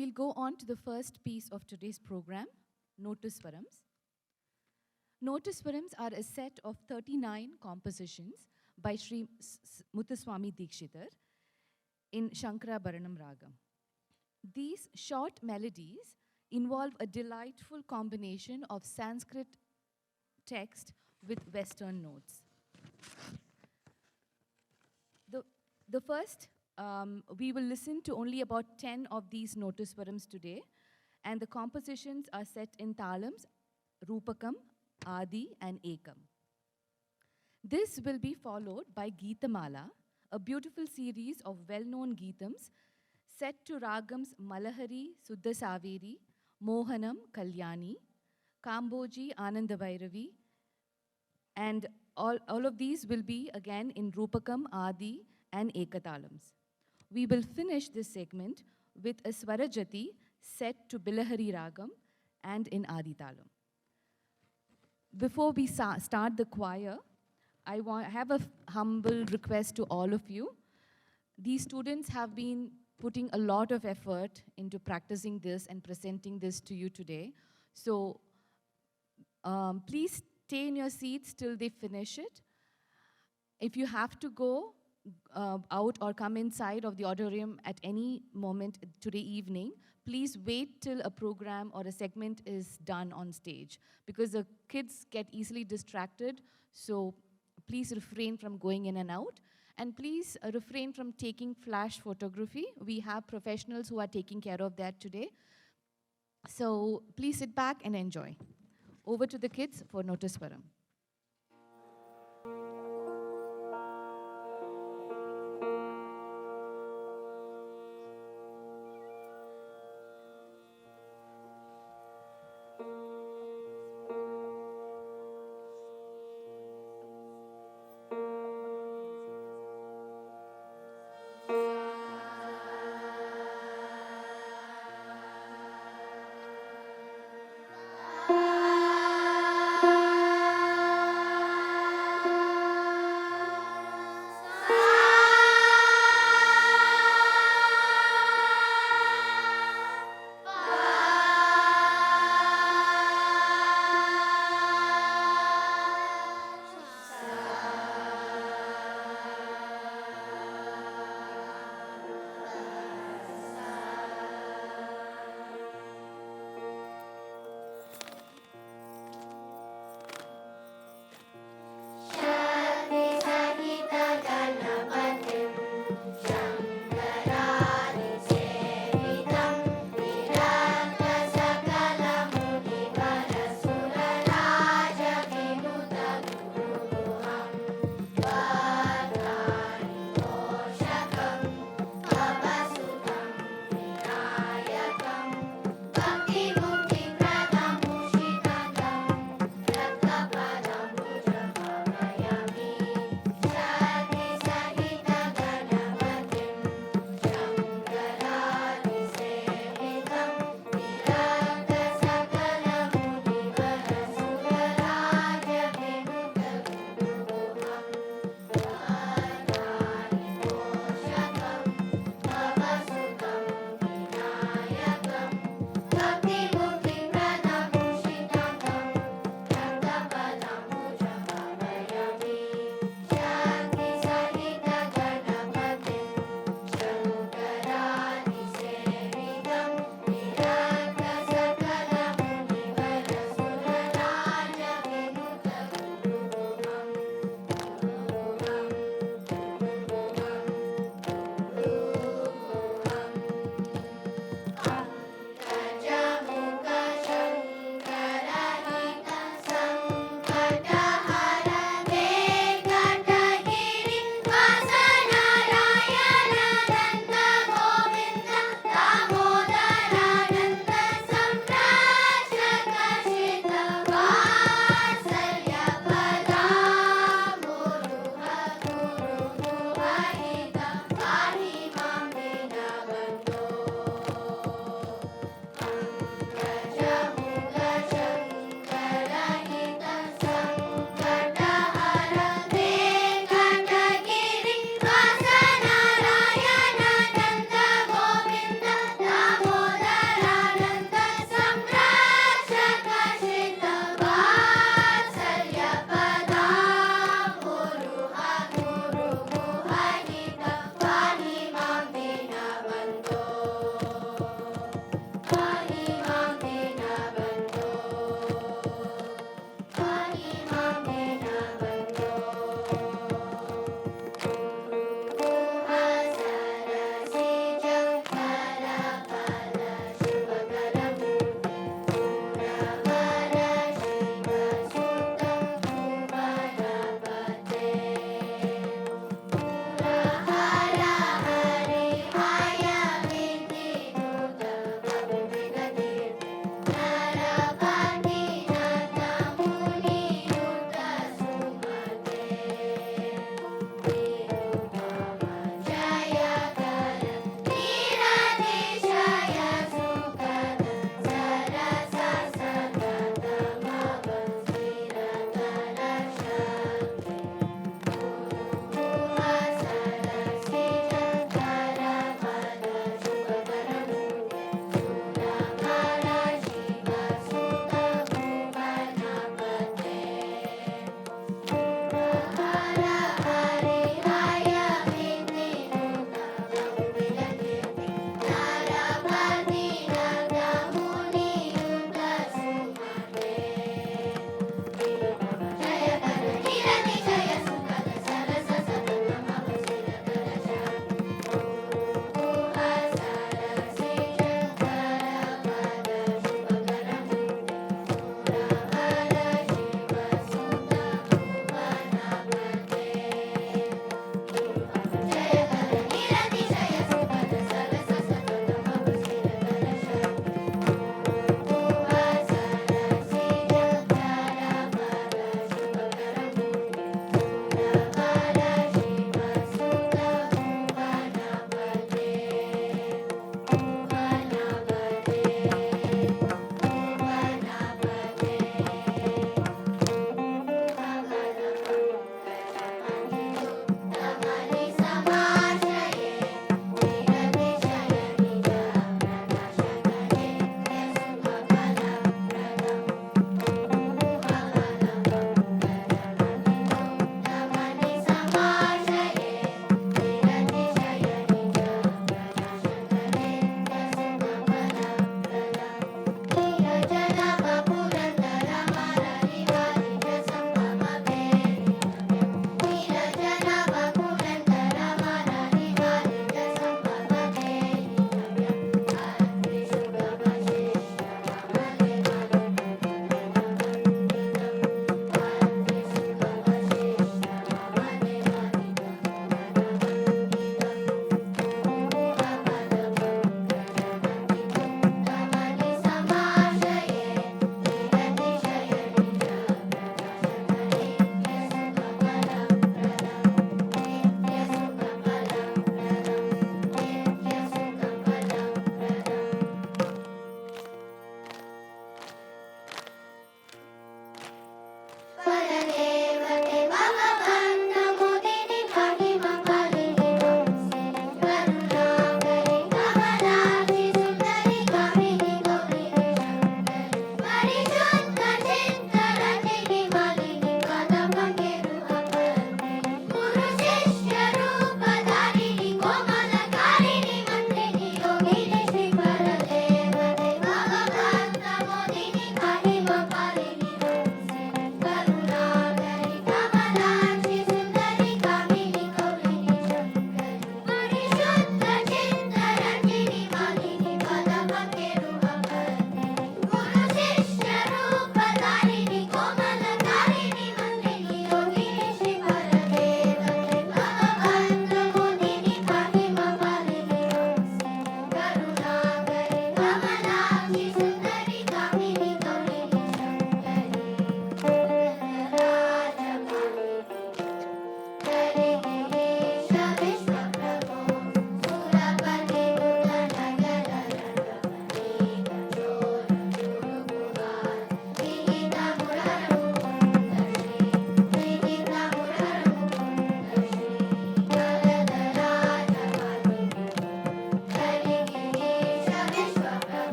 we'll go on to the first piece of today's program, Notuswarams. Notuswarams are a set of 39 compositions by Sri Muthuswami Dikshitar in Shankarabharanam Ragam. These short melodies involve a delightful combination of Sanskrit text with Western notes. The first, we will listen to only about 10 of these Notuswarams today, and the compositions are set in Talams, Rupakam, Adi, and Ekam. This will be followed by Geetamala, a beautiful series of well-known Geetams set to Ragams Malahari, Suddha Saveri, Mohanam, Kalyani, Kamboji, Ananda Bhairavi, and all of these will be again in Rupakam, Adi, and Ekatalams. We will finish this segment with a Swarajati set to Bilahari Ragam and in Adi Talam. Before we start the choir, I have a humble request to all of you. These students have been putting a lot of effort into practicing this and presenting this to you today. So please stay in your seats till they finish it. If you have to go out or come inside of the auditorium at any moment today evening, please wait till a program or a segment is done on stage, because the kids get easily distracted. So please refrain from going in and out. And please refrain from taking flash photography. We have professionals who are taking care of that today. So please sit back and enjoy. Over to the kids for Notuswaram.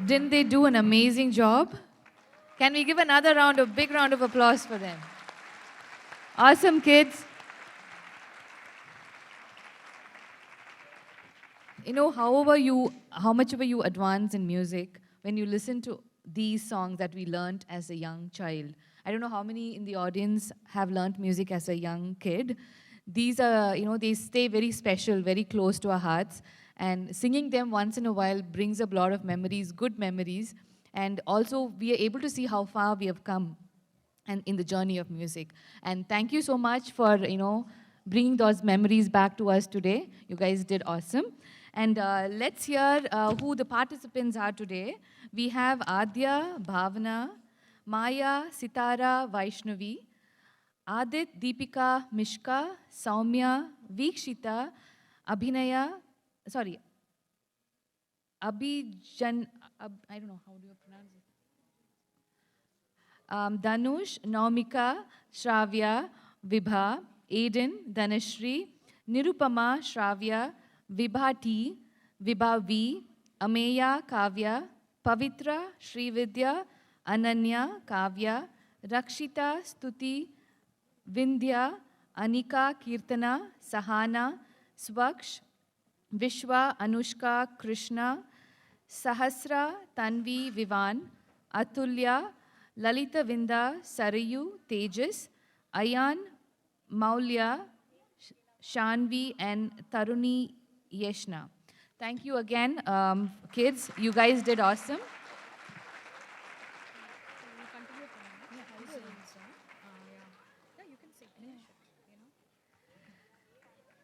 Didn't they do an amazing job? Can we give another big round of applause for them? Awesome, kids. You know, how much ever you advance in music, when you listen to these songs that we learned as a young child. I don't know how many in the audience have learned music as a young kid. These are, they stay very special, very close to our hearts. And singing them once in a while brings up a lot of memories, good memories. And also, we are able to see how far we have come and in the journey of music. And thank you so much for, bringing those memories back to us today. You guys did awesome. And let's hear who the participants are today. We have Adya, Bhavana, Maya, Sitara, Vaishnavi, Adit, Deepika, Mishka, Saumya, Vikshita, Abhinaya, sorry, Abhijan, I don't know, how do you pronounce it? Danush, Naumika, Shravya, Vibha, Aiden, Dhanashri, Nirupama, Shravya, Vibha T, Vibha V, Ameya, Kavya, Pavitra, Srividya, Ananya, Kavya, Rakshita, Stuti, Vindhya, Anika, Kirtana, Sahana, Swaksh, Vishwa, Anushka, Krishna, Sahasra, Tanvi, Vivan, Atulya, Lalita Vinda, Sarayu, Tejas, Ayan, Maulya, Shanvi, and Taruni Yeshna. Thank you again, kids. You guys did awesome.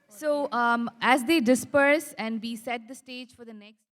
So as they disperse and we set the stage for the next